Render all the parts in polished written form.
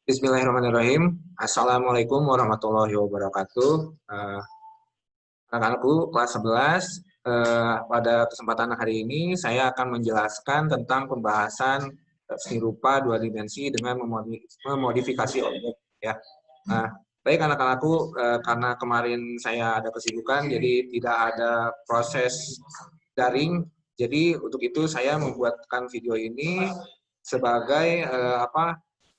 Bismillahirrahmanirrahim. Assalamualaikum warahmatullahi wabarakatuh. Anak-anakku kelas 11, pada kesempatan hari ini saya akan menjelaskan tentang pembahasan seni rupa dua dimensi dengan memodifikasi objek. Ya. Baik anak-anakku, karena kemarin saya ada kesibukan, jadi tidak ada proses daring. Jadi untuk itu saya membuatkan video ini sebagai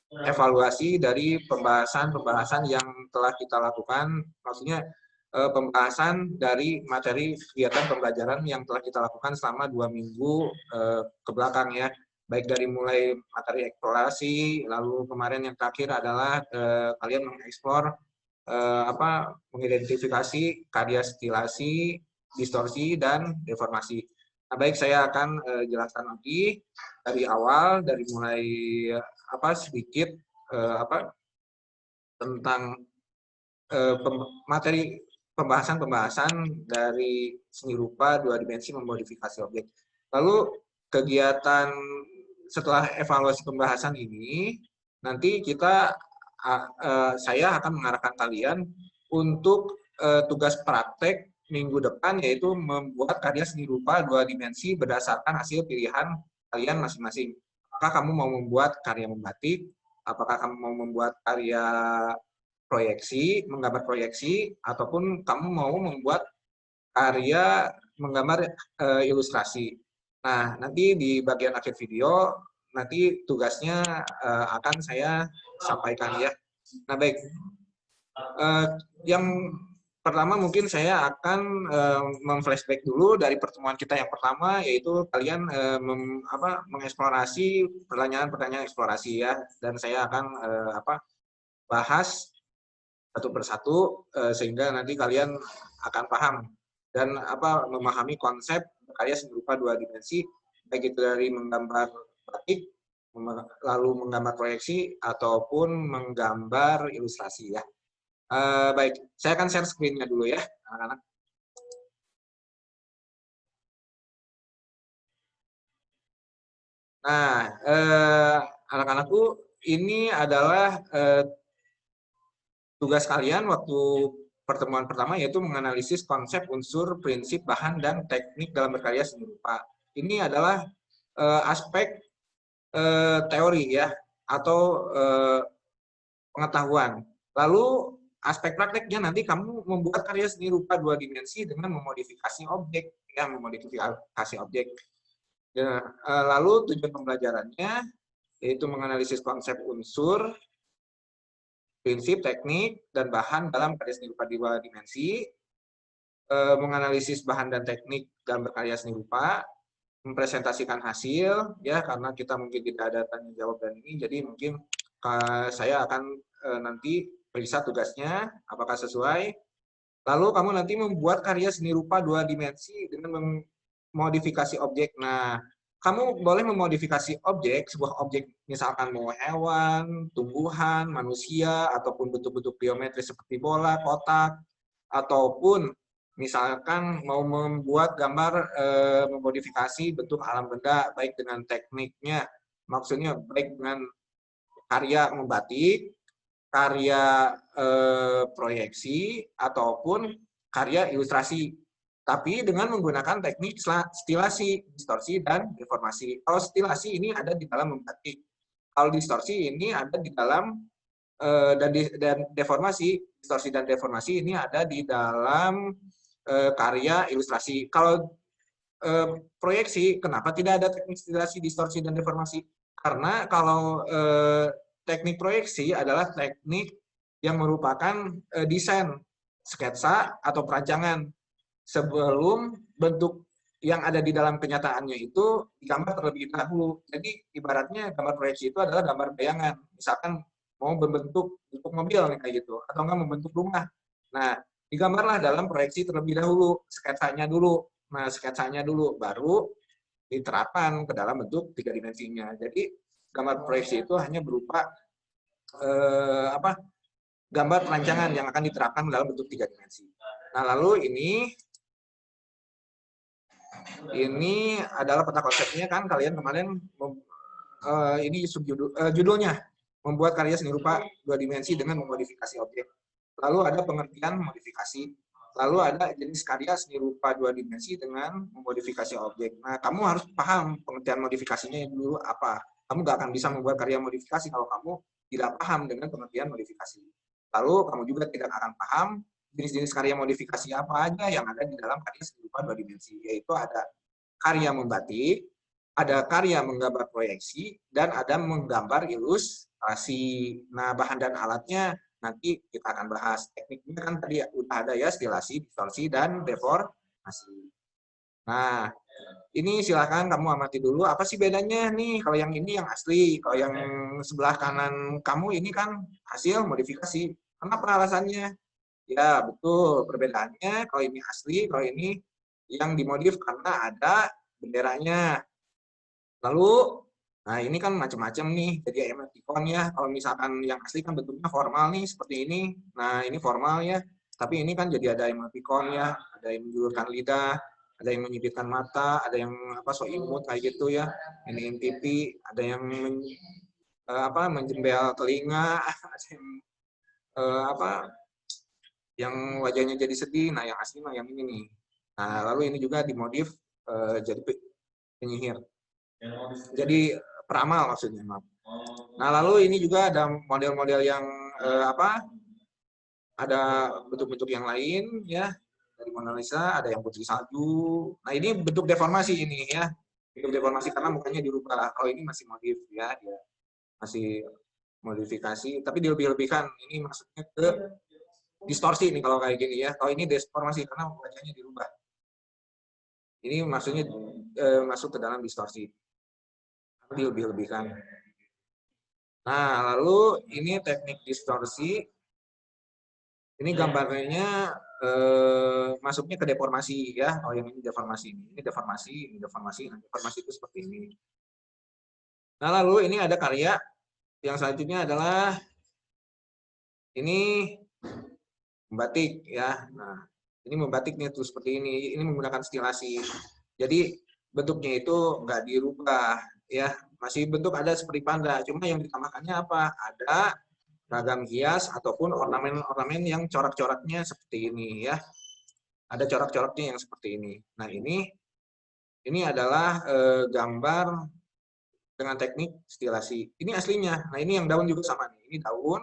evaluasi dari pembahasan-pembahasan yang telah kita lakukan, maksudnya pembahasan dari materi kegiatan pembelajaran yang telah kita lakukan selama 2 minggu ke belakang ya, baik dari mulai materi eksplorasi, lalu kemarin yang terakhir adalah kalian mengeksplor mengidentifikasi karya stilasi, distorsi, dan deformasi. Nah, baik, saya akan jelaskan lagi dari awal, dari mulai sedikit tentang materi pembahasan dari seni rupa dua dimensi memodifikasi objek. Lalu kegiatan setelah evaluasi pembahasan ini, nanti saya akan mengarahkan kalian untuk tugas praktek minggu depan, yaitu membuat karya seni rupa dua dimensi berdasarkan hasil pilihan kalian masing-masing. Apakah kamu mau membuat karya membatik, apakah kamu mau membuat karya menggambar proyeksi, ataupun kamu mau membuat karya menggambar ilustrasi. Nah, nanti di bagian akhir video, nanti tugasnya akan saya sampaikan ya. Nah, baik. Yang pertama mungkin saya akan memflashback dulu dari pertemuan kita yang pertama, yaitu kalian mengeksplorasi pertanyaan-pertanyaan eksplorasi ya, dan saya akan bahas satu persatu sehingga nanti kalian akan paham dan memahami konsep karya seni rupa dua dimensi, baik itu dari menggambar batik, lalu menggambar proyeksi, ataupun menggambar ilustrasi ya. Baik, saya akan share screen-nya dulu ya, anak-anak. Nah, anak-anakku, ini adalah tugas kalian waktu pertemuan pertama, yaitu menganalisis konsep, unsur, prinsip, bahan, dan teknik dalam berkarya seni rupa. Ini adalah aspek teori ya, atau pengetahuan. Lalu aspek prakteknya nanti kamu membuat karya seni rupa dua dimensi dengan memodifikasi objek, ya, memodifikasi objek. Ya, lalu tujuan pembelajarannya yaitu menganalisis konsep, unsur, prinsip, teknik, dan bahan dalam karya seni rupa dua dimensi, menganalisis bahan dan teknik dalam berkarya seni rupa, mempresentasikan hasil, ya, karena kita mungkin tidak ada tanya jawab dan ini, jadi mungkin saya akan nanti periksa tugasnya apakah sesuai. Lalu kamu nanti membuat karya seni rupa dua dimensi dengan memodifikasi objek. Nah, kamu boleh memodifikasi objek, sebuah objek misalkan mau hewan, tumbuhan, manusia, ataupun bentuk-bentuk geometris seperti bola, kotak, ataupun misalkan mau membuat gambar memodifikasi bentuk alam benda, baik dengan tekniknya, maksudnya baik dengan karya membatik, karya proyeksi, ataupun karya ilustrasi. Tapi dengan menggunakan teknik stilasi, distorsi, dan deformasi. Kalau stilasi ini ada di dalam membatik. Kalau distorsi ini ada di dalam, dan deformasi, distorsi dan deformasi ini ada di dalam karya ilustrasi. Kalau proyeksi, kenapa tidak ada teknik stilasi, distorsi, dan deformasi? Karena kalau teknik proyeksi adalah teknik yang merupakan desain, sketsa, atau perancangan sebelum bentuk yang ada di dalam kenyataannya itu digambar terlebih dahulu. Jadi ibaratnya gambar proyeksi itu adalah gambar bayangan. Misalkan mau membentuk mobil nih, kayak gitu, atau enggak membentuk rumah. Nah, digambarlah dalam proyeksi terlebih dahulu, sketsanya dulu. Nah, sketsanya dulu baru diterapkan ke dalam bentuk tiga dimensinya. Jadi gambar proyeksi itu hanya berupa gambar perancangan yang akan diterapkan dalam bentuk tiga dimensi. Nah, lalu ini adalah peta konsepnya kan, kalian kemarin ini judulnya membuat karya seni rupa 2 dimensi dengan memodifikasi objek. Lalu ada pengertian modifikasi. Lalu ada jenis karya seni rupa 2 dimensi dengan memodifikasi objek. Nah, kamu harus paham pengertian modifikasinya dulu apa. Kamu nggak akan bisa membuat karya modifikasi kalau kamu tidak paham dengan pengertian modifikasi. Lalu kamu juga tidak akan paham jenis-jenis karya modifikasi apa aja yang ada di dalam karya seni rupa 2 dimensi, yaitu ada karya membatik, ada karya menggambar proyeksi, dan ada menggambar ilustrasi. Nah, bahan dan alatnya nanti kita akan bahas. Tekniknya kan tadi udah ada ya, stilasi, distorsi, dan deformasi. Nah, ini silakan kamu amati dulu apa sih bedanya nih. Kalau yang ini yang asli, kalau yang sebelah kanan kamu ini kan hasil modifikasi. Kenapa alasannya? Ya, betul. Perbedaannya kalau ini asli, kalau ini yang dimodif karena ada benderanya. Lalu, nah ini kan macam-macam nih, jadi emoticon ya. Kalau misalkan yang asli kan bentuknya formal nih, seperti ini. Nah, ini formal ya. Tapi ini kan jadi ada emoticon ya, ada yang menjulurkan lidah, ada yang menyipitkan mata, ada yang apa so imut kayak gitu ya. Ini pipi, ada yang menjembel telinga, ada yang apa yang wajahnya jadi sedih. Nah, yang asli mah yang ini nih. Nah, lalu ini juga dimodif jadi penyihir. Jadi peramal maksudnya. Nah, lalu ini juga ada model-model yang ada bentuk-bentuk yang lain ya. Dari Mona Lisa ada yang putri salju. Nah, ini bentuk deformasi ini ya. Bentuk deformasi karena mukanya dirubah. Kalau ini masih modif ya, dia masih modifikasi, tapi dilebih-lebihkan. Ini maksudnya ke distorsi nih kalau kayak gini ya. Kalau ini deformasi karena wajahnya dirubah. Ini maksudnya masuk ke dalam distorsi. Dilebih-lebihkan. Nah, lalu ini teknik distorsi. Ini gambarnya masuknya ke deformasi ya. Oh, yang ini deformasi. Ini deformasi, ini deformasi. Nah, deformasi itu seperti ini. Nah, lalu ini ada karya yang selanjutnya adalah ini membatik ya. Nah, ini membatiknya tuh seperti ini. Ini menggunakan stilasi. Jadi bentuknya itu nggak dirubah ya, masih bentuk ada seperti panda, cuma yang ditambahkannya apa? Ada ragam hias ataupun ornamen-ornamen yang corak-coraknya seperti ini ya. Ada corak-coraknya yang seperti ini. Nah, ini adalah gambar dengan teknik stilasi. Ini aslinya. Nah, ini yang daun juga sama nih. Ini daun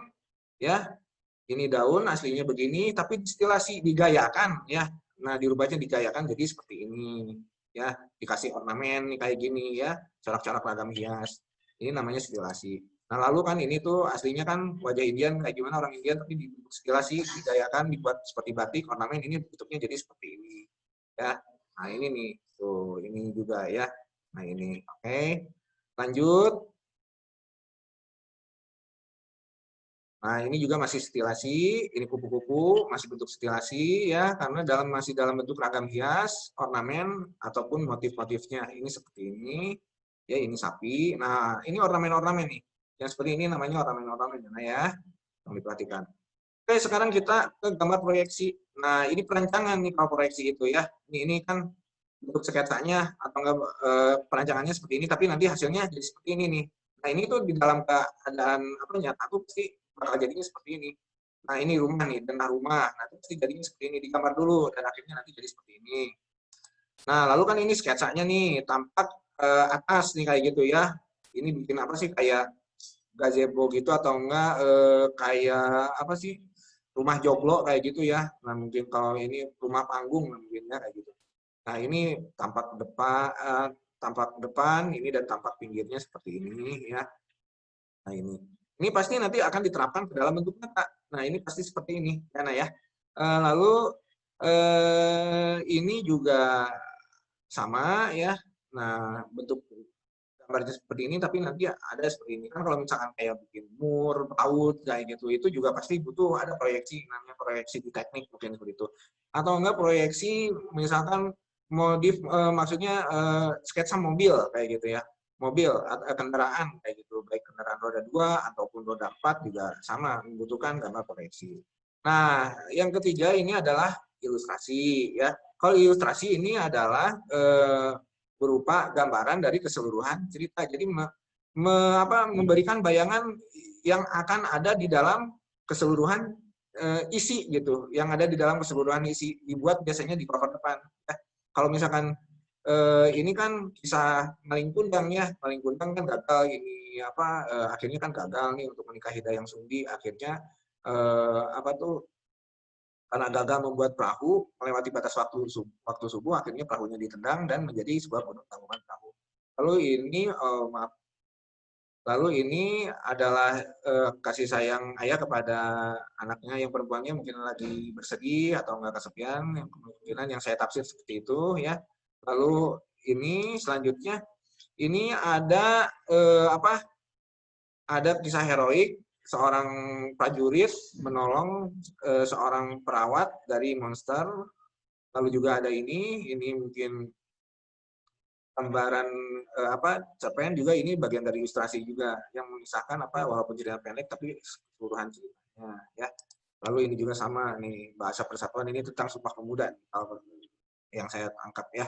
ya. Ini daun aslinya begini tapi distilasi, digayakan ya. Nah, dirubahnya digayakan jadi seperti ini. Ya, dikasih ornamen kayak gini ya, corak-corak ragam hias. Ini namanya stilasi. Nah, lalu kan ini tuh aslinya kan wajah Indian kayak gimana orang Indian, tapi dibentuk stilasi, digayakan, dibuat seperti batik, ornamen ini bentuknya jadi seperti ini. Ya. Nah, ini nih. Tuh, ini juga ya. Nah, ini. Oke. Lanjut. Nah, ini juga masih stilasi, ini kupu-kupu masih bentuk stilasi ya, karena masih dalam bentuk ragam hias, ornamen ataupun motif-motifnya. Ini seperti ini, ya ini sapi. Nah, ini ornamen-ornamen nih. Yang seperti ini namanya ornamen-ornamen ya, yang diperhatikan. Oke, sekarang kita ke gambar proyeksi. Nah, ini perancangan nih kalau proyeksi itu ya. Ini kan bentuk sketsanya atau enggak perancangannya seperti ini, tapi nanti hasilnya jadi seperti ini nih. Nah, ini tuh di dalam keadaan nyata tuh pasti bakal jadinya seperti ini. Nah, ini rumah nih, denah rumah. Nah, itu pasti jadinya seperti ini, digambar dulu dan akhirnya nanti jadi seperti ini. Nah, lalu kan ini sketsanya nih, tampak atas nih kayak gitu ya. Ini bikin apa sih, kayak gazebo gitu atau enggak kayak apa sih, rumah joglo kayak gitu ya. Nah, mungkin kalau ini rumah panggung mungkin ya kayak gitu. Nah, ini tampak depan ini dan tampak pinggirnya seperti ini ya. Nah, ini pasti nanti akan diterapkan ke dalam bentuk nyata. Nah, ini pasti seperti ini karena ya. Lalu ini juga sama ya. Nah, bentuk gambarnya seperti ini tapi nanti ada seperti ini. Kan kalau misalkan kayak bikin mur, paut kayak gitu, itu juga pasti butuh ada proyeksi, namanya proyeksi di teknik mungkin seperti itu. Atau enggak proyeksi misalkan modif maksudnya sketsa mobil kayak gitu ya. Mobil kendaraan kayak gitu, baik kendaraan roda 2 ataupun roda 4 juga sama membutuhkan gambar proyeksi. Nah, yang ketiga ini adalah ilustrasi ya. Kalau ilustrasi ini adalah berupa gambaran dari keseluruhan cerita. Jadi memberikan bayangan yang akan ada di dalam keseluruhan isi gitu, yang ada di dalam keseluruhan isi, dibuat biasanya di cover depan. Kalau misalkan ini kan kisah Malin Kundang ya, Malin Kundang kan gagal ini apa, akhirnya kan gagal nih untuk menikahi Dayang Sumbi, akhirnya apa tuh, karena gagal membuat perahu melewati batas waktu subuh, akhirnya perahunya ditendang dan menjadi sebuah tangkuban perahu. Lalu ini maaf, lalu ini adalah kasih sayang ayah kepada anaknya yang perempuannya mungkin lagi bersedih atau enggak kesepian, yang kemungkinan yang saya tafsir seperti itu ya. Lalu ini selanjutnya ini ada apa? Ada kisah heroik seorang prajurit menolong seorang perawat dari monster. Lalu juga ada ini mungkin gambaran apa, cerpen juga, ini bagian dari ilustrasi juga yang mengisahkan apa, walaupun cerita pendek tapi keseluruhan ceritanya ya. Lalu ini juga sama nih, bahasa persatuan, ini tentang Sumpah Pemuda yang saya angkat ya.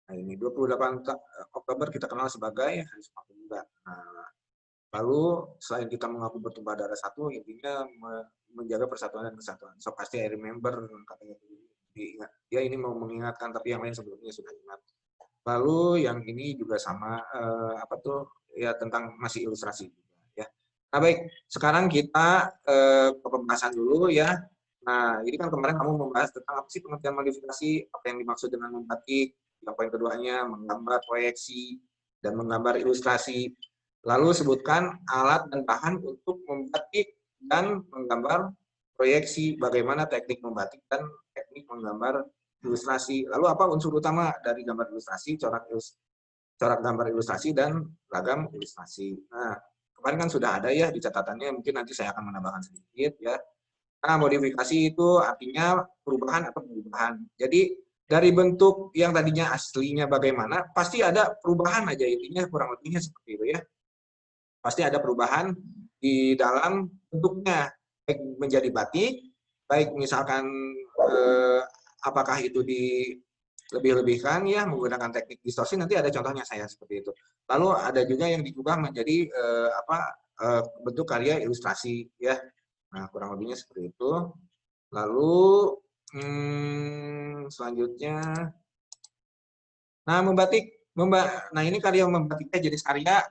Nah, ini 28 Oktober kita kenal sebagai Hari Sumpah Pemuda. Nah, lalu selain kita mengaku bertumpah darah satu, intinya menjaga persatuan dan kesatuan. So pasti I remember katanya, dia ini mau mengingatkan, tapi yang lain sebelumnya sudah ingat. Lalu yang ini juga sama apa tuh ya, tentang masih ilustrasi juga ya. Nah baik, sekarang kita ke pembahasan dulu ya. Nah ini kan kemarin kamu membahas tentang apa sih pengertian modifikasi, apa yang dimaksud dengan membatik. Yang poin keduanya menggambar proyeksi dan menggambar ilustrasi. Lalu sebutkan alat dan bahan untuk membatik dan menggambar proyeksi, bagaimana teknik membatik dan teknik menggambar ilustrasi. Lalu apa unsur utama dari gambar ilustrasi, corak gambar ilustrasi, dan ragam ilustrasi. Nah, kemarin kan sudah ada ya di catatannya, mungkin nanti saya akan menambahkan sedikit ya. Nah, modifikasi itu artinya perubahan atau pengubahan. Jadi, dari bentuk yang tadinya aslinya bagaimana, pasti ada perubahan aja, intinya kurang lebihnya seperti itu ya. Pasti ada perubahan di dalam bentuknya, baik menjadi batik, baik misalkan apakah itu lebih-lebihkan ya menggunakan teknik distorsi, nanti ada contohnya saya seperti itu. Lalu ada juga yang diubah menjadi bentuk karya ilustrasi ya. Nah, kurang lebihnya seperti itu. Lalu selanjutnya, nah nah ini karya membatiknya jenis karya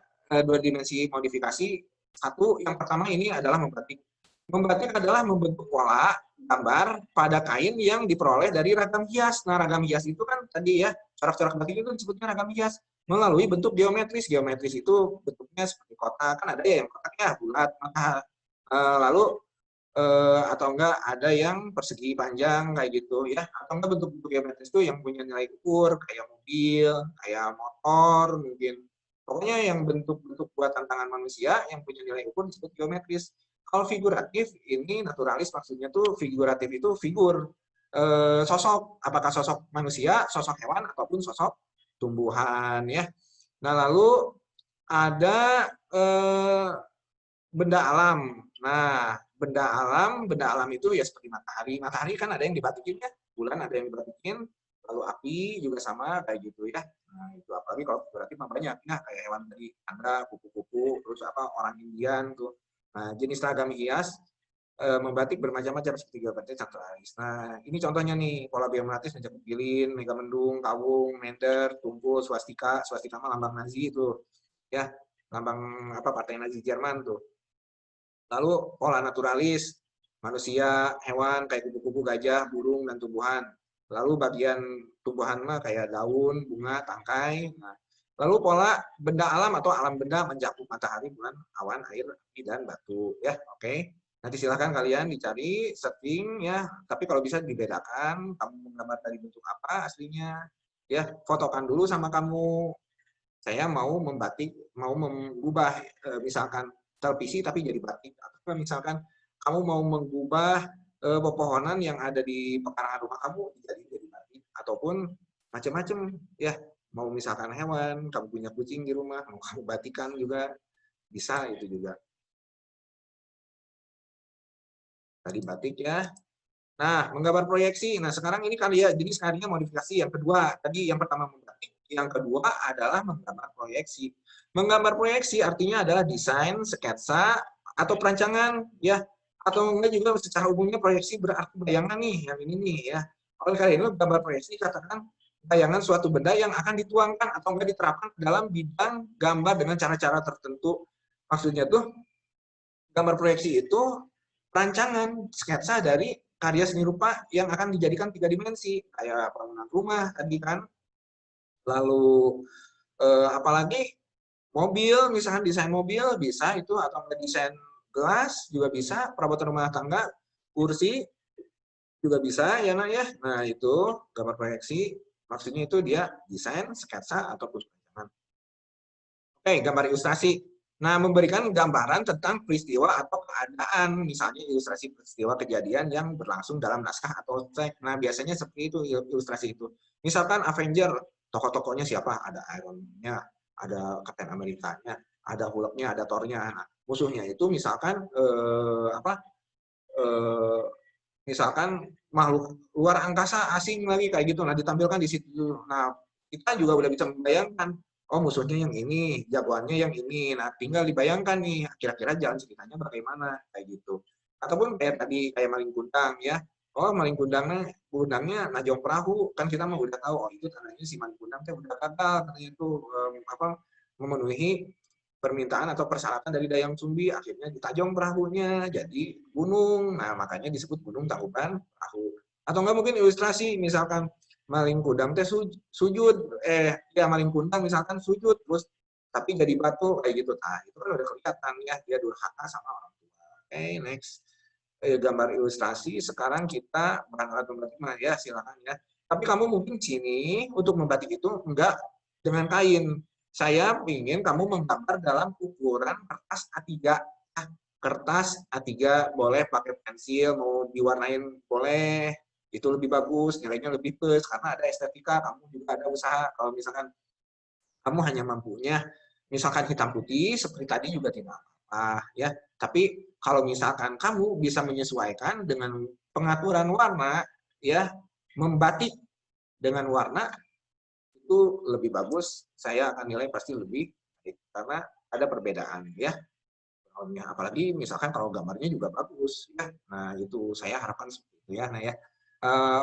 dua dimensi modifikasi. Satu, yang pertama ini adalah membatik. Membatik adalah membentuk pola gambar pada kain yang diperoleh dari ragam hias. Nah, ragam hias itu kan tadi ya, corak-corak batik itu disebutnya ragam hias melalui bentuk geometris. Geometris itu bentuknya seperti kotak, kan ada ya yang kotaknya bulat, lalu atau enggak ada yang persegi panjang kayak gitu ya, atau enggak bentuk-bentuk geometris itu yang punya nilai ukur kayak mobil, kayak motor mungkin. Pokoknya yang bentuk-bentuk buatan tangan manusia yang punya nilai ukur disebut geometris. Kalau figuratif ini naturalis, maksudnya tuh figuratif itu figur, sosok, apakah sosok manusia, sosok hewan, ataupun sosok tumbuhan ya. Nah lalu ada benda alam. Nah benda alam itu ya seperti matahari. Matahari kan ada yang dibatikin ya, bulan ada yang dibatikin, lalu api juga sama kayak gitu ya. Nah itu apalagi kalau figuratif banyak, nah kayak hewan tadi, anda, kupu-kupu, terus apa orang Indian tuh. Nah, jenis ragam hias membatik bermacam-macam seperti geometris naturalis. Nah, ini contohnya nih, pola geometris mencakup lilin, megamendung, kawung, mender, tumpul, swastika. Swastika mah lambang Nazi itu. Ya, lambang apa, partai Nazi Jerman tuh. Lalu pola naturalis, manusia, hewan kayak kupu-kupu, gajah, burung, dan tumbuhan. Lalu bagian tumbuhan mah kayak daun, bunga, tangkai. Nah, lalu pola benda alam atau alam benda mencakup matahari, bulan, awan, air, api, dan batu. Ya, oke. Nanti silahkan kalian dicari, setting ya. Tapi kalau bisa dibedakan, kamu menggambar dari bentuk apa aslinya. Ya, fotokan dulu sama kamu. Saya mau membatik, mau mengubah misalkan televisi tapi jadi batik. Atau misalkan kamu mau mengubah pepohonan yang ada di pekarangan rumah kamu jadi batik. Ataupun macam-macam ya. Mau misalkan hewan, kamu punya kucing di rumah, mau kamu batikan juga bisa, itu juga. Tadi batik ya. Nah, menggambar proyeksi. Nah, sekarang ini karya jenis karya modifikasi yang kedua. Tadi yang pertama membatik, yang kedua adalah menggambar proyeksi. Menggambar proyeksi artinya adalah desain, sketsa, atau perancangan ya, atau enggak juga secara umumnya proyeksi berarti bayangan nih, yang ini nih ya. Oleh karena itu gambar proyeksi katakan bayangan suatu benda yang akan dituangkan atau enggak diterapkan dalam bidang gambar dengan cara-cara tertentu. Maksudnya tuh gambar proyeksi itu rancangan sketsa dari karya seni rupa yang akan dijadikan 3 dimensi, kayak bangunan rumah tadi kan. Lalu apalagi mobil, misalkan desain mobil bisa itu, atau desain gelas juga bisa, perabotan rumah tangga, kursi juga bisa ya nak ya. Nah itu gambar proyeksi, maksudnya itu dia desain, sketsa ataupun rancangan. Oke, gambar ilustrasi. Nah, memberikan gambaran tentang peristiwa atau keadaan, misalnya ilustrasi peristiwa kejadian yang berlangsung dalam naskah atau teks. Nah, biasanya seperti itu ilustrasi itu. Misalkan Avenger, tokoh-tokohnya siapa? Ada Iron Man-nya, ada Captain America-nya, ada Hulk-nya, ada Thor-nya. Nah, musuhnya itu misalkan eh, misalkan makhluk luar angkasa asing lagi kayak gitu. Nah, ditampilkan di situ. Nah, kita juga udah bisa membayangkan, oh musuhnya yang ini, jagoannya yang ini. Nah, tinggal dibayangkan nih, kira-kira jalan ceritanya bagaimana, kayak gitu. Ataupun kayak tadi, kayak maling kundang ya. Oh, maling kundangnya najong perahu. Kan kita mah udah tahu, oh itu tandanya si maling kundang udah gagal, katanya itu memenuhi permintaan atau persyaratan dari Dayang Sumbi, akhirnya ditajong perahunya jadi gunung. Nah, makanya disebut Gunung Tangkuban Perahu. Atau enggak mungkin ilustrasi, misalkan maling kundang teh sujud, ya maling kundang misalkan sujud terus tapi jadi batu kayak gitu. Nah, itu kan udah kelihatan ya dia durhaka sama orang tua. Oke, next. Gambar ilustrasi, sekarang kita berangkat membatik ya, silakan ya. Tapi kamu mungkin sini untuk membatik itu enggak dengan kain. Saya ingin kamu menggambar dalam ukuran kertas A3. Kertas A3 boleh pakai pensil, mau diwarnain boleh, itu lebih bagus, nilainya lebih plus, karena ada estetika, kamu juga ada usaha. Kalau misalkan kamu hanya mampunya, misalkan hitam putih, seperti tadi juga tidak apa-apa, ya. Tapi kalau misalkan kamu bisa menyesuaikan dengan pengaturan warna, ya, membatik dengan warna, itu lebih bagus, saya akan nilai pasti lebih baik, karena ada perbedaan ya. Apalagi misalkan kalau gambarnya juga bagus ya. Nah, itu saya harapkan seperti itu ya. Nah ya.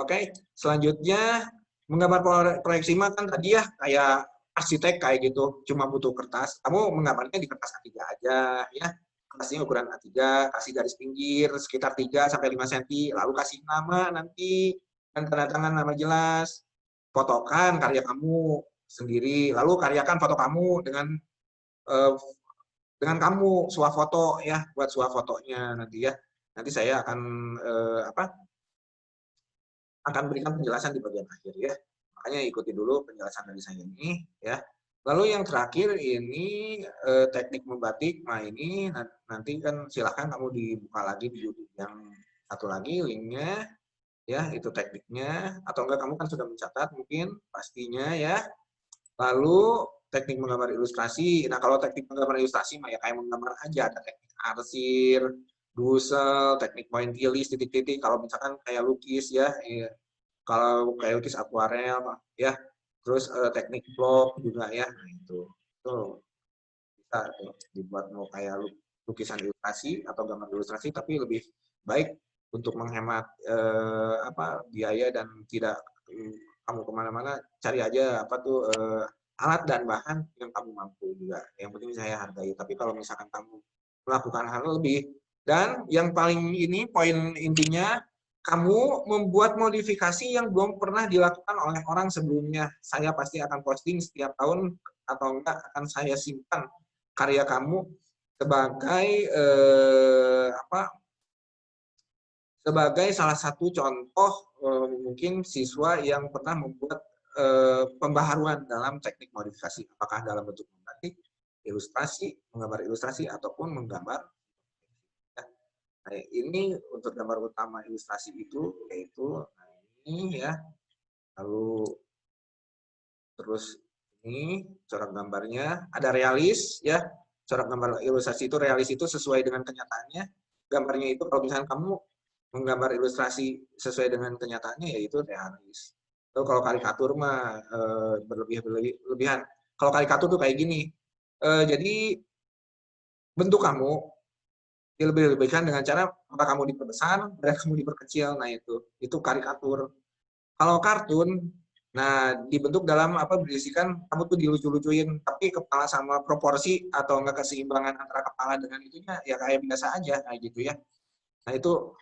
Oke, selanjutnya menggambar proyeksi mah kan tadi ya kayak arsitek kayak gitu, cuma butuh kertas. Kamu menggambarnya di kertas A3 aja ya. Kertasnya ukuran A3, kasih garis pinggir sekitar 3 sampai 5 cm, lalu kasih nama nanti dan tanda tangan nama jelas. Fotokan karya kamu sendiri, lalu karyakan foto kamu eh, dengan kamu swafoto ya, buat swafotonya nanti ya. Nanti saya akan berikan penjelasan di bagian akhir ya. Makanya ikuti dulu penjelasan dari saya ini ya. Lalu yang terakhir ini teknik membatik. Nah ini nanti kan silahkan kamu dibuka lagi di YouTube yang satu lagi linknya ya, itu tekniknya. Atau enggak kamu kan sudah mencatat mungkin pastinya ya. Lalu teknik menggambar ilustrasi. Nah, kalau teknik menggambar ilustrasi mah ya kayak menggambar aja, ada teknik arsir, dusel, teknik pointillis, titik-titik. Kalau misalkan kayak lukis ya, kalau kayak lukis akuarel ya. Terus teknik blok juga ya. Nah, itu bisa tuh dibuat mau kayak lukisan ilustrasi atau gambar ilustrasi, tapi lebih baik untuk menghemat biaya dan tidak kamu kemana-mana, cari aja apa tuh alat dan bahan yang kamu mampu juga. Yang penting saya hargai. Tapi kalau misalkan kamu melakukan hal lebih, dan yang paling ini poin intinya, kamu membuat modifikasi yang belum pernah dilakukan oleh orang sebelumnya. Saya pasti akan posting setiap tahun atau enggak akan saya simpan karya kamu sebagai sebagai salah satu contoh mungkin siswa yang pernah membuat pembaharuan dalam teknik modifikasi, apakah dalam bentuk membatik, ilustrasi, menggambar ilustrasi, ataupun menggambar. Nah, ini untuk gambar utama ilustrasi itu, yaitu ini ya, lalu terus ini corak gambarnya, ada realis ya, corak gambar ilustrasi itu realis itu sesuai dengan kenyataannya. Gambarnya itu kalau misalnya kamu menggambar ilustrasi sesuai dengan kenyataannya, yaitu realis. Lalu kalau karikatur mah berlebihan. Kalau karikatur tuh kayak gini. Jadi bentuk kamu dilebih-lebihkan dengan cara mata kamu diperbesar, badan kamu diperkecil. Nah itu karikatur. Kalau kartun, nah dibentuk dalam apa berisikan kamu tuh dilucu-lucuin, tapi kepala sama proporsi atau enggak keseimbangan antara kepala dengan itunya ya kayak biasa aja kayak gitu ya. Nah itu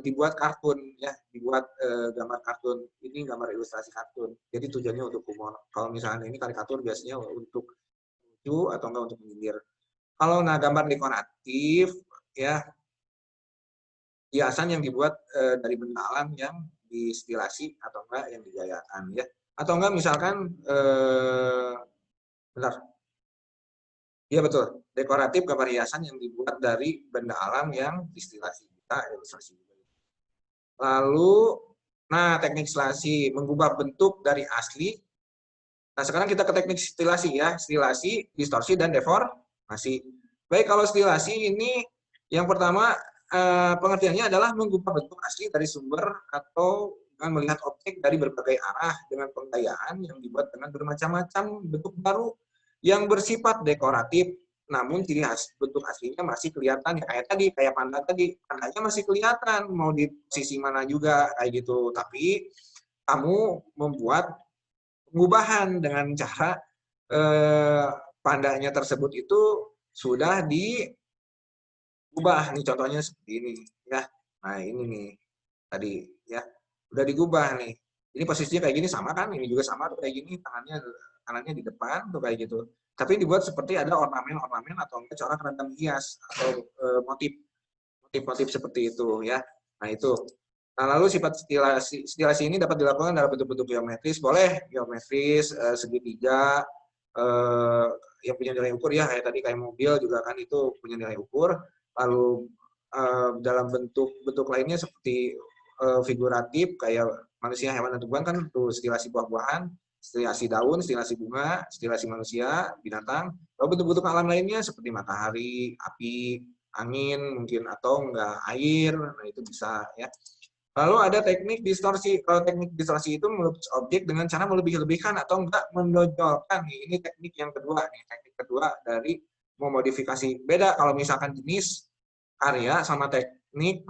dibuat kartun ya, dibuat gambar kartun. Ini gambar ilustrasi kartun. Jadi tujuannya untuk humor. Kalau misalnya ini karikatur biasanya untuk lucu atau enggak untuk menyindir. Kalau nah gambar dekoratif ya hiasan yang dibuat dari benda alam yang distilasi atau enggak yang digayakan ya. Atau enggak misalkan bentar. Iya betul. Dekoratif gambar hiasan yang dibuat dari benda alam yang distilasi. Kita ilustrasi. Lalu nah teknik stilasi mengubah bentuk dari asli. Nah, sekarang kita ke teknik stilasi ya. Stilasi, distorsi dan deformasi. Baik, kalau stilasi ini yang pertama pengertiannya adalah mengubah bentuk asli dari sumber atau dengan melihat objek dari berbagai arah dengan penggayaan yang dibuat dengan bermacam-macam bentuk baru yang bersifat dekoratif, namun ciri khas bentuk aslinya masih kelihatan ya kayak tadi, kayak panda tadi, pandanya masih kelihatan mau di posisi mana juga kayak gitu. Tapi kamu membuat pengubahan dengan cara pandanya tersebut itu sudah diubah nih contohnya seperti ini ya. Nah ini nih tadi ya udah digubah nih. Ini posisinya kayak gini sama kan? Ini juga sama tuh kayak gini tangannya di depan tuh kayak gitu. Tapi dibuat seperti ada ornamen-ornamen atau enggak corak random hias atau motif-motif seperti itu ya. Nah itu. Nah lalu sifat stilasi ini dapat dilakukan dalam bentuk-bentuk geometris, boleh geometris, segitiga, yang punya nilai ukur ya kayak tadi kayak mobil juga kan itu punya nilai ukur. Lalu dalam bentuk lainnya seperti figuratif kayak manusia, hewan, dan tumbuhan kan tuh stilasi buah-buahan, stilasi daun, stilasi bunga, stilasi manusia, binatang. Lalu bentuk-bentuk alam lainnya seperti matahari, api, angin mungkin atau enggak air, nah itu bisa ya. Lalu ada teknik distorsi. Kalau teknik distorsi itu melukis objek dengan cara melebih-lebihkan atau enggak menonjolkan. Ini teknik yang kedua nih, teknik kedua dari memodifikasi. Beda kalau misalkan jenis karya sama teknik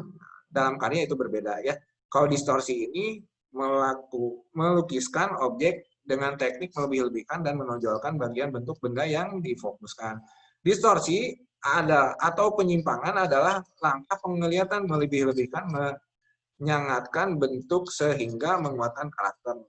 dalam karya itu berbeda ya. Kalau distorsi ini melukiskan objek dengan teknik melebih-lebihkan dan menonjolkan bagian bentuk benda yang difokuskan. Distorsi ada atau penyimpangan adalah langkah penglihatan melebih-lebihkan, menyangatkan bentuk sehingga menguatkan karakter.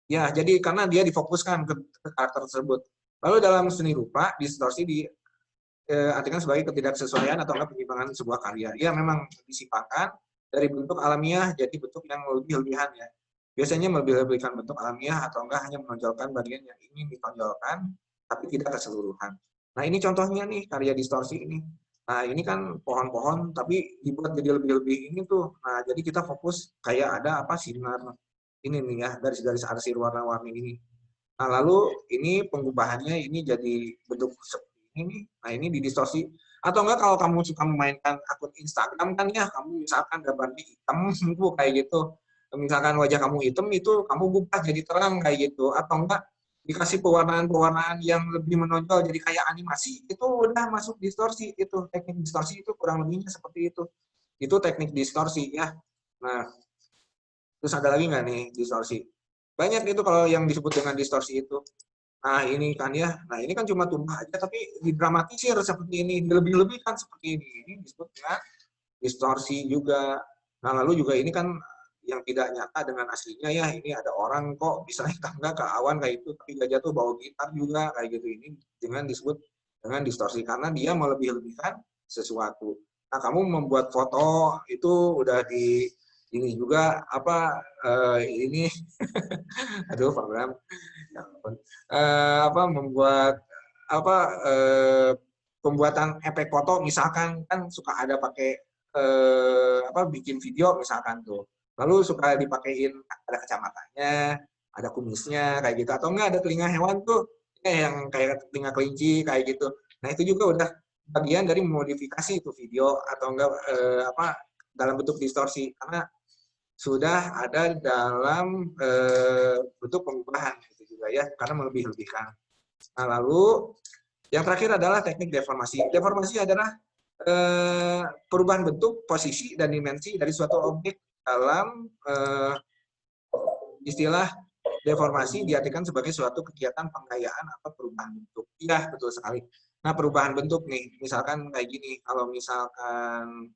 Ya, jadi karena dia difokuskan ke karakter tersebut. Lalu dalam seni rupa, distorsi diartikan sebagai ketidaksesuaian atau penyimpangan sebuah karya. Ya, memang disimpangkan dari bentuk alamiah jadi bentuk yang lebih-lebihan ya. Biasanya melebih-lebihkan bentuk alamiah atau enggak hanya menonjolkan bagian yang ingin ditonjolkan, tapi tidak keseluruhan. Nah, ini contohnya nih karya distorsi ini. Nah, ini kan pohon-pohon tapi dibuat jadi lebih-lebih ini tuh. Nah, jadi kita fokus kayak ada apa sinar ini nih ya, garis-garis arsir warna-warni ini. Nah, lalu ini pengubahannya ini jadi bentuk seperti ini nih. Nah, ini didistorsi. Atau enggak kalau kamu suka memainkan akun Instagram kan ya, kamu misalkan gambarnya hitam tuh kayak gitu. Misalkan wajah kamu hitam itu kamu ubah jadi terang kayak gitu. Atau enggak dikasih pewarnaan-pewarnaan yang lebih menonjol jadi kayak animasi, itu udah masuk distorsi. Itu teknik distorsi itu kurang lebihnya seperti itu. Itu teknik distorsi ya. Nah, terus ada lagi nggak nih distorsi? Banyak itu kalau yang disebut dengan distorsi itu. Nah ini kan ya, nah ini kan cuma tumpah aja tapi didramatisir seperti ini, dilebih-lebihkan seperti ini. Ini disebut dengan distorsi juga. Nah lalu juga ini kan yang tidak nyata dengan aslinya ya, ini ada orang kok bisa naik tangga ke awan kayak itu, tapi nggak jatuh bawa gitar juga kayak gitu. Ini dengan disebut dengan distorsi karena dia melebih-lebihkan sesuatu. Nah kamu membuat foto itu udah di ini juga apa ini aduh Pak Bram ya ampun. Apa membuat apa pembuatan efek foto misalkan kan suka ada pakai apa bikin video misalkan tuh lalu suka dipakein ada kacamatanya ada kumisnya kayak gitu atau enggak ada telinga hewan tuh yang kayak telinga kelinci kayak gitu. Nah itu juga udah bagian dari memodifikasi itu video atau enggak apa dalam bentuk distorsi karena sudah ada dalam bentuk pengubahan itu juga ya karena melebih-lebihkan. Nah lalu yang terakhir adalah teknik deformasi. Deformasi adalah perubahan bentuk, posisi, dan dimensi dari suatu objek dalam istilah deformasi diartikan sebagai suatu kegiatan penggayaan atau perubahan bentuk. Iya, betul sekali. Nah, perubahan bentuk nih, misalkan kayak gini, kalau misalkan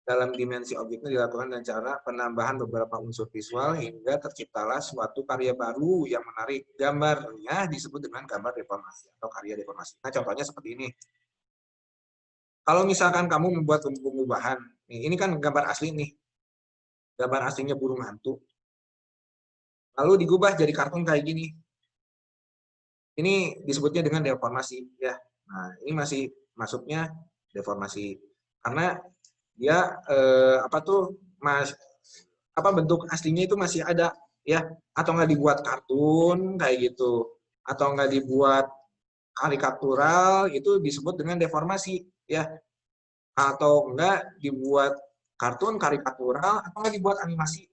dalam dimensi objeknya dilakukan dengan cara penambahan beberapa unsur visual hingga terciptalah suatu karya baru yang menarik. Gambarnya disebut dengan gambar deformasi atau karya deformasi. Nah, contohnya seperti ini. Kalau misalkan kamu membuat pengubahan, nih, ini kan gambar asli nih, gambar aslinya burung hantu, lalu digubah jadi kartun kayak gini. Ini disebutnya dengan deformasi, ya. Nah, ini masih masuknya deformasi karena dia bentuk aslinya itu masih ada, ya, atau nggak dibuat kartun kayak gitu, atau nggak dibuat karikatural, itu disebut dengan deformasi, ya. Atau enggak dibuat kartun, karikatural, atau enggak dibuat animasi.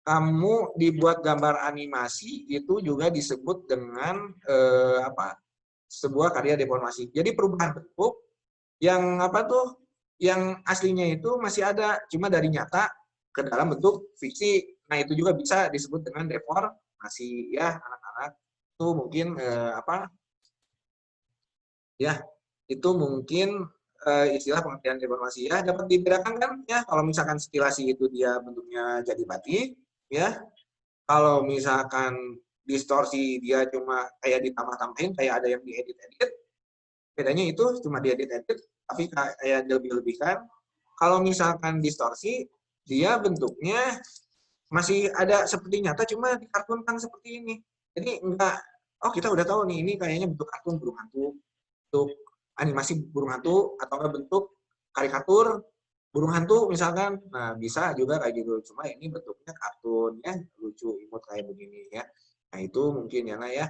Kamu dibuat gambar animasi itu juga disebut dengan sebuah karya deformasi. Jadi perubahan bentuk yang yang aslinya itu masih ada, cuma dari nyata ke dalam bentuk fiksi. Nah, itu juga bisa disebut dengan deformasi, ya, anak-anak. Itu mungkin ya, itu mungkin istilah pengertian deformasi, ya. Dapat dibedakan kan, ya, kalau misalkan stilasi itu dia bentuknya jadi batik, ya. Kalau misalkan distorsi dia cuma kayak ditambah-tambahin, kayak ada yang diedit-edit, bedanya itu cuma diedit-edit tapi kayak dilebih-lebihkan. Kalau misalkan distorsi, dia bentuknya masih ada seperti nyata, cuma dikartunkan seperti ini. Jadi enggak, oh kita udah tahu nih, ini kayaknya bentuk kartun burung hantu, bentuk animasi burung hantu, atau enggak bentuk karikatur burung hantu misalkan. Nah, bisa juga kayak gitu. Cuma ini bentuknya kartun, ya, lucu, imut kayak begini, ya. Nah, itu mungkin ya, nah, ya,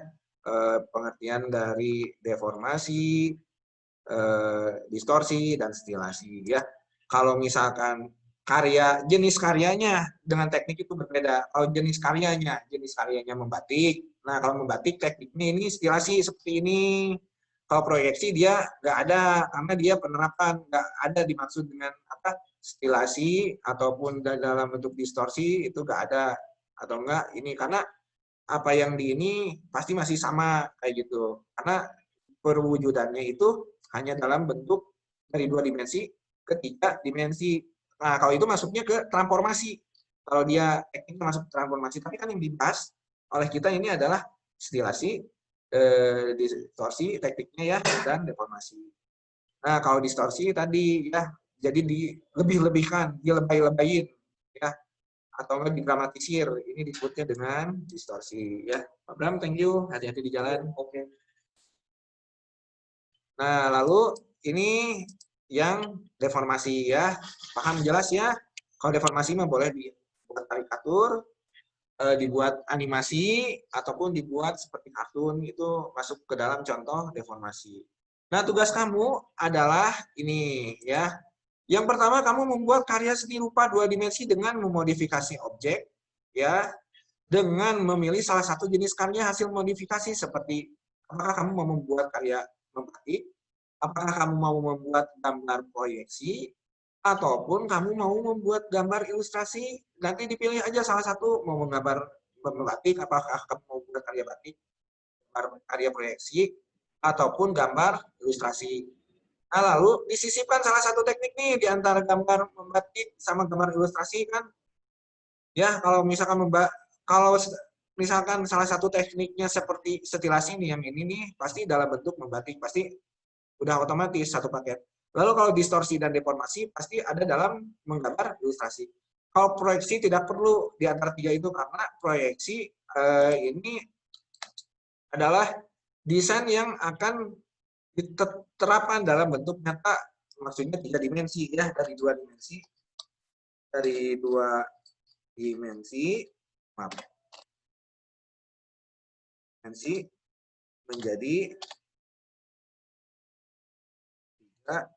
pengertian dari deformasi, distorsi, dan stilasi, ya. Kalau misalkan jenis karyanya dengan teknik itu berbeda. Kalau jenis karyanya membatik. Nah, kalau membatik tekniknya ini stilasi seperti ini. Kalau proyeksi dia nggak ada, karena dia penerapan, nggak ada dimaksud dengan stilasi ataupun dalam bentuk distorsi itu nggak ada, atau enggak ini karena apa yang di ini pasti masih sama kayak gitu, karena perwujudannya itu hanya dalam bentuk dari 2 dimensi ke 3 dimensi. Nah, kalau itu masuknya ke transformasi. Kalau dia tekniknya masuk transformasi, tapi kan yang dibahas oleh kita ini adalah stilasi, distorsi tekniknya, ya, dan deformasi. Nah, kalau distorsi tadi, ya, jadi dilebih-lebihkan, dilebay-lebayin, ya, atau enggak didramatisir. Ini disebutnya dengan distorsi, ya. Pak Bram, thank you. Hati-hati di jalan. Oke. Nah, lalu ini yang deformasi, ya. Paham jelas, ya? Kalau deformasi mah boleh dibuat karikatur, dibuat animasi, ataupun dibuat seperti kartun, itu masuk ke dalam contoh deformasi. Nah, tugas kamu adalah ini, ya. Yang pertama, kamu membuat karya seni rupa 2 dimensi dengan memodifikasi objek, ya, dengan memilih salah satu jenis karya hasil modifikasi seperti apakah kamu mau membuat karya membatik, apakah kamu mau membuat gambar proyeksi, ataupun kamu mau membuat gambar ilustrasi. Nanti dipilih aja salah satu, mau menggambar membatik, apakah kamu mau membuat karya batik, karya proyeksi, ataupun gambar ilustrasi. Nah, lalu disisipkan salah satu teknik nih di antara gambar membatik sama gambar ilustrasi kan. Ya, kalau misalkan salah satu tekniknya seperti stilasi nih, yang ini nih pasti dalam bentuk membatik, pasti udah otomatis satu paket. Lalu kalau distorsi dan deformasi pasti ada dalam menggambar ilustrasi. Kalau proyeksi tidak perlu di antara 3 itu, karena proyeksi ini adalah desain yang akan diterapkan dalam bentuk nyata, maksudnya 3 dimensi, ya, dari 2 dimensi, menjadi 3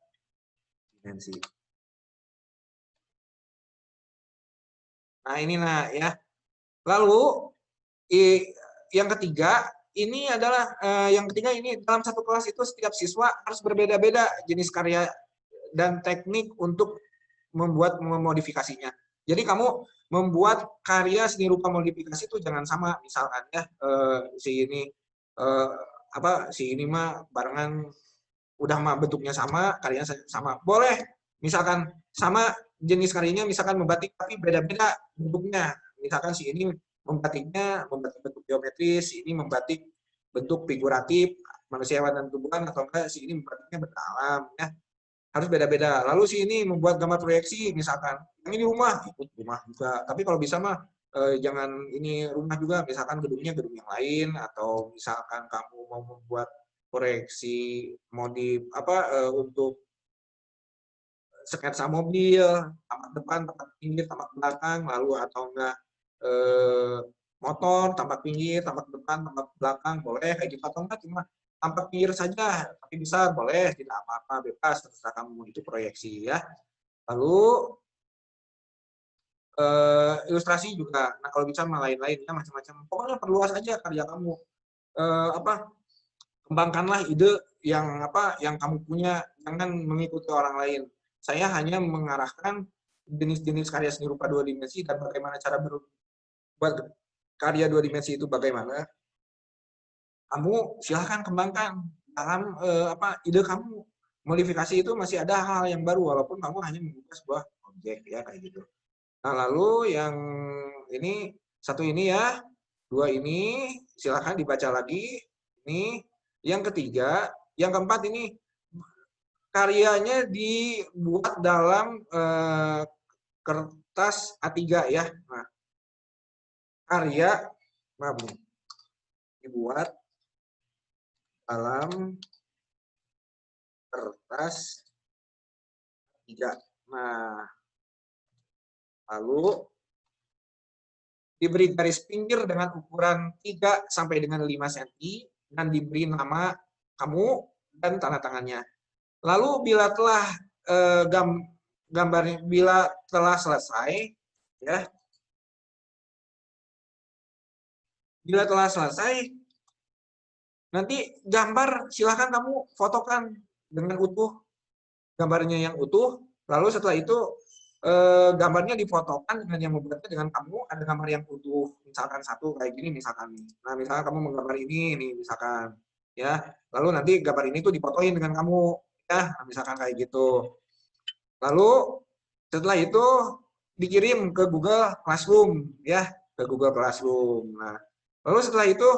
dimensi. Nah, inilah, ya. Lalu yang ketiga ini adalah ini dalam satu kelas itu setiap siswa harus berbeda-beda jenis karya dan teknik untuk membuat modifikasinya. Jadi kamu membuat karya seni rupa modifikasi itu jangan sama, misalkan ya si ini si ini mah barengan udah mah bentuknya sama, karyanya sama. Boleh misalkan sama jenis karyanya misalkan membatik tapi beda-beda bentuknya. Misalkan si ini membatiknya membatik bentuk geometris, si ini membatik bentuk figuratif, manusiawan dan tumbuhan, atau enggak si ini membatiknya berdalam ya. Harus beda-beda. Lalu si ini membuat gambar proyeksi misalkan. Yang ini rumah, ikut rumah juga. Tapi kalau bisa mah jangan ini rumah juga, misalkan gedungnya gedung yang lain, atau misalkan kamu mau membuat proyeksi modif untuk sketsa mobil, tampak depan, tampak pinggir, tampak belakang, lalu atau enggak motor, tampak pinggir, tampak depan, tampak belakang, boleh kayak gitu, atau enggak cuma tampak pinggir saja, tapi bisa boleh, tidak apa-apa, bebas, terserah kamu, itu proyeksi ya. Lalu ilustrasi juga, nah kalau bisa lain-lainnya macam-macam, pokoknya perluas aja karya kamu. Kembangkanlah ide yang kamu punya, jangan mengikuti orang lain. Saya hanya mengarahkan jenis-jenis karya seni rupa 2 dimensi dan bagaimana cara berbuat karya 2 dimensi itu bagaimana. Kamu silahkan kembangkan dalam ide kamu. Modifikasi itu masih ada hal yang baru walaupun kamu hanya mengubah sebuah objek ya kayak gitu. Nah, lalu yang ini satu ini ya, 2 ini silahkan dibaca lagi. Ini yang ketiga, yang keempat ini karyanya dibuat dalam kertas A3 ya. Nah, karya dibuat dalam kertas A3. Nah, lalu diberi garis pinggir dengan ukuran 3 sampai dengan 5 cm dan diberi nama kamu dan tanda tangannya. Lalu bila telah bila telah selesai ya. Bila telah selesai nanti gambar silahkan kamu fotokan dengan utuh, gambarnya yang utuh, lalu setelah itu gambarnya difotokan dengan yang membuatnya dengan kamu, ada gambar yang utuh, misalkan satu kayak gini misalkan. Nah, misalkan kamu menggambar ini misalkan ya, lalu nanti gambar ini tuh difotoin dengan kamu ya, misalkan kayak gitu. Lalu setelah itu dikirim ke Google Classroom ya, ke Google Classroom. Nah, lalu setelah itu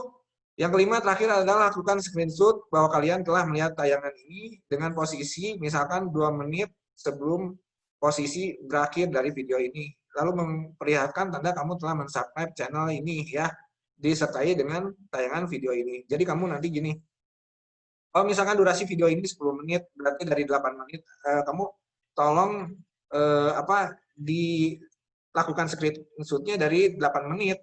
yang kelima terakhir adalah lakukan screenshot bahwa kalian telah melihat tayangan ini dengan posisi misalkan 2 menit sebelum posisi berakhir dari video ini. Lalu memperlihatkan tanda kamu telah mensubscribe channel ini ya, disertai dengan tayangan video ini. Jadi kamu nanti gini, kalau misalkan durasi video ini 10 menit, berarti dari 8 menit, kamu tolong dilakukan screenshot-nya dari 8 menit,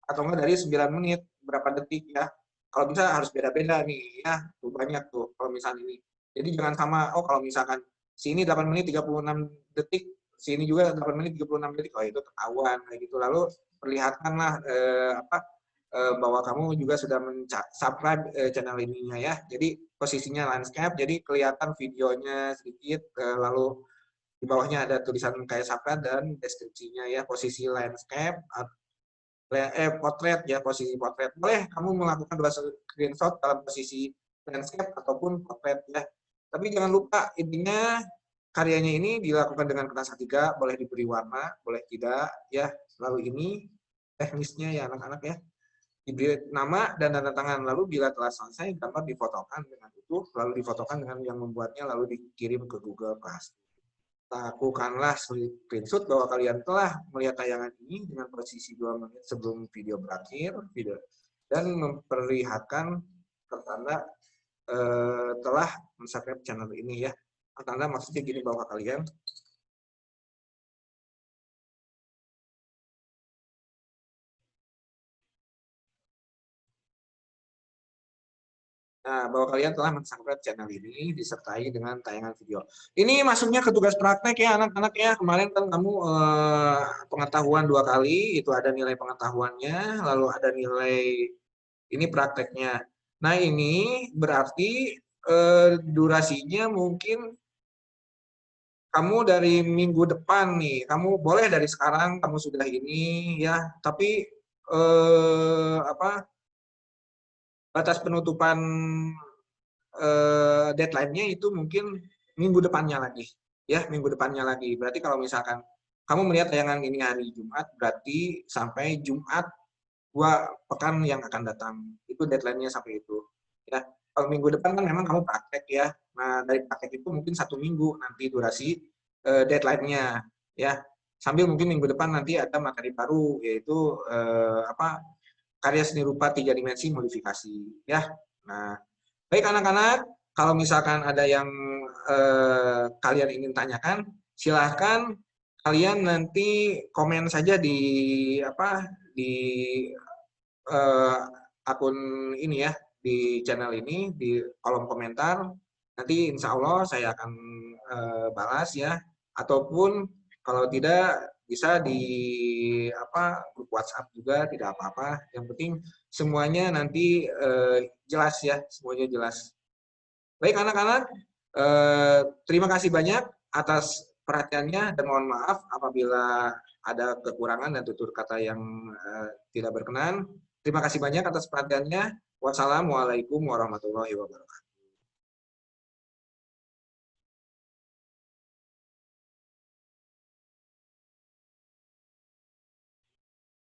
atau enggak dari 9 menit, berapa detik ya. Kalau bisa harus beda-beda nih ya, tuh banyak tuh kalau misalnya ini. Jadi jangan sama, kalau misalkan sini 8 menit 36 detik, sini juga 8 menit 36 detik, itu ketahuan kayak gitu. Lalu perlihatkanlah bahwa kamu juga sudah subscribe channel ininya ya. Jadi posisinya landscape, jadi kelihatan videonya sedikit, lalu di bawahnya ada tulisan kayak subscribe dan deskripsinya ya, posisi landscape, potret ya, posisi potret. Boleh kamu melakukan 2 screenshot dalam posisi landscape ataupun potret ya. Tapi jangan lupa intinya karyanya ini dilakukan dengan kertas A3, boleh diberi warna, boleh tidak ya. Lalu ini teknisnya ya anak-anak ya. Diberi nama dan tanda tangan, lalu bila telah selesai gambar difotokan dengan utuh, lalu difotokan dengan yang membuatnya, lalu dikirim ke Google Classroom. Lakukanlah screenshot bahwa kalian telah melihat tayangan ini dengan posisi 2 menit sebelum video berakhir, dan memperlihatkan pertanda telah mensubscribe channel ini ya. Pertanda maksudnya gini bahwa kalian bahwa kalian telah mensubscribe channel ini disertai dengan tayangan video. Ini masuknya ke tugas praktek ya anak-anak ya. Kemarin kan kamu pengetahuan 2 kali, itu ada nilai pengetahuannya, lalu ada nilai ini prakteknya. Nah ini berarti durasinya mungkin kamu dari minggu depan nih, kamu boleh dari sekarang kamu sudah ini ya, tapi apa batas penutupan deadline-nya itu mungkin minggu depannya lagi, ya minggu depannya lagi. Berarti kalau misalkan kamu melihat tayangan ini hari Jumat, berarti sampai Jumat 2 pekan yang akan datang. Itu deadline-nya sampai itu. Ya, kalau minggu depan kan memang kamu praktek ya. Nah, dari praktek itu mungkin 1 minggu nanti durasi deadline-nya. Ya, sambil mungkin minggu depan nanti ada materi baru yaitu apa karya seni rupa 3 dimensi modifikasi. Ya, nah baik anak-anak, kalau misalkan ada yang kalian ingin tanyakan, silahkan kalian nanti komen saja di apa di eh, akun ini ya, di channel ini, di kolom komentar. Nanti insya Allah saya akan balas ya. Ataupun kalau tidak bisa di apa grup WhatsApp juga tidak apa-apa. Yang penting semuanya nanti jelas ya, semuanya jelas. Baik anak-anak, terima kasih banyak atas perhatiannya dan mohon maaf apabila ada kekurangan dan tutur kata yang tidak berkenan. Terima kasih banyak atas perhatiannya. Wassalamualaikum warahmatullahi wabarakatuh.